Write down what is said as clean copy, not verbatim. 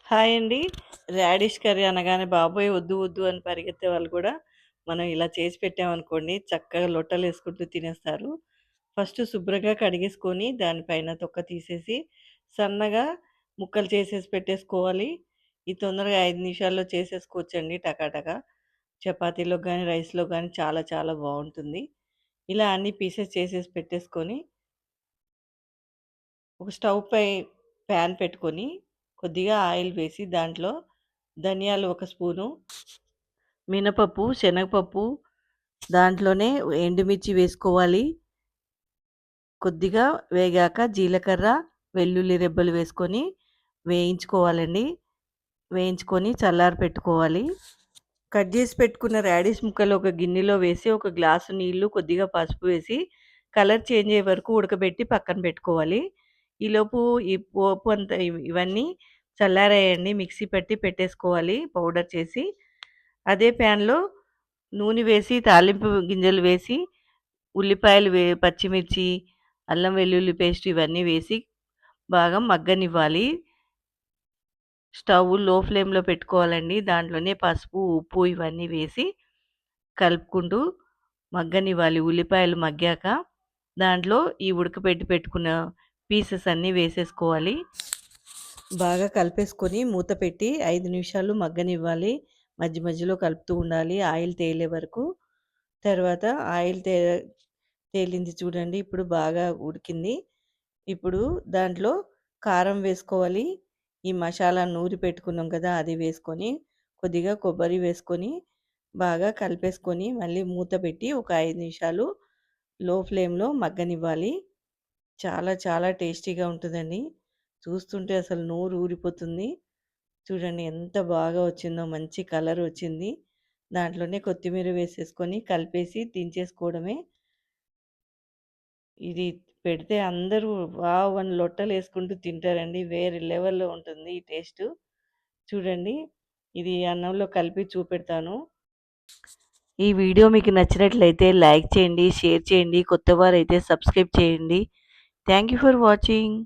Hi అండి. Radish curry అనగానే బాబోయ్! వద్దు వద్దు అని పరిగెత్తే వాళ్ళు కూడా మనం ఇలా చేసి పెట్టామనుకోండి చక్కగా లొట్టలేసుకుంటూ తినేస్తారు. ఫస్ట్ శుభ్రంగా కడిగేసుకొని దానిపైన తొక్క తీసేసి సన్నగా ముక్కలు చేసేసి పెట్టేసుకోవాలి. ఇది తొందరగా 5 నిమిషాల్లో చేసేసుకోవచ్చండి టకాటక. చపాతీలోకి గానీ, రైస్‌లోకి గానీ చాలా చాలా బావుంటుంది. ఇలా అన్ని పీసెస్ చేసేసి పెట్టేసుకొని ఒక స్టవ్ పై ప్యాన్ పెట్టుకొని కొద్దిగా ఆయిల్ వేసి దాంట్లో ధనియాలు ఒక స్పూను, మినపప్పు, శనగపప్పు దాంట్లోనే ఎండుమిర్చి వేసుకోవాలి. కొద్దిగా వేగాక జీలకర్ర, వెల్లుల్లి రెబ్బలు వేసుకొని వేయించుకోవాలండి. వేయించుకొని చల్లారి పెట్టుకోవాలి. కట్ చేసి పెట్టుకున్న రాడిష్ ముక్కలు ఒక గిన్నెలో వేసి, ఒక గ్లాసు నీళ్లు, కొద్దిగా పసుపు వేసి, కలర్ చేంజ్ అయ్యే వరకు ఉడకబెట్టి పక్కన పెట్టుకోవాలి. ఈలోపు ఈ పోపు అంతా ఇవన్నీ చల్లారాయండి. మిక్సీ పట్టి పెట్టేసుకోవాలి పౌడర్ చేసి. అదే ప్యాన్‌లో నూనె వేసి, తాలింపు గింజలు వేసి, ఉల్లిపాయలు పచ్చిమిర్చి, అల్లం వెల్లుల్లి పేస్ట్ ఇవన్నీ వేసి బాగా మగ్గనివ్వాలి. స్టవ్ లో ఫ్లేమ్‌లో పెట్టుకోవాలండి. దాంట్లోనే పసుపు, ఉప్పు ఇవన్నీ వేసి కలుపుకుంటూ మగ్గనివ్వాలి. ఉల్లిపాయలు మగ్గాక దాంట్లో ఈ ఉడకబెట్టి పెట్టుకున్న పీసెస్ అన్నీ వేసేసుకోవాలి. బాగా కలిపేసుకొని మూత పెట్టి 5 నిమిషాలు మగ్గనివ్వాలి. మధ్య మధ్యలో కలుపుతూ ఉండాలి ఆయిల్ తేలే వరకు. తర్వాత ఆయిల్ తేలింది చూడండి. ఇప్పుడు బాగా ఉడికింది. ఇప్పుడు దాంట్లో కారం వేసుకోవాలి. ఈ మసాలా నూరి పెట్టుకున్నాం కదా! అది వేసుకొని, కొద్దిగా కొబ్బరి వేసుకొని, బాగా కలిపేసుకొని, మళ్ళీ మూత పెట్టి ఒక 5 నిమిషాలు లో ఫ్లేమ్‌లో మగ్గనివ్వాలి. చాలా చాలా టేస్టీగా ఉంటుందండి. చూస్తుంటే అసలు నోరు ఊరిపోతుంది. చూడండి ఎంత బాగా వచ్చిందో మంచి కలర్ వచ్చింది. దాంట్లోనే కొత్తిమీర వేసేసుకొని కలిపేసి దించేసుకోవడమే. ఇది పెడితే అందరూ వావ్! అని లొట్టలేసుకుంటూ తింటారండి. వేరే లెవెల్‌లో ఉంటుంది ఈ టేస్టు. చూడండి ఇది అన్నంలో కలిపి చూపెడతాను. ఈ వీడియో మీకు నచ్చినట్లయితే లైక్ చేయండి, షేర్ చేయండి. కొత్తవారైతే సబ్స్క్రైబ్ చేయండి. Thank you for watching.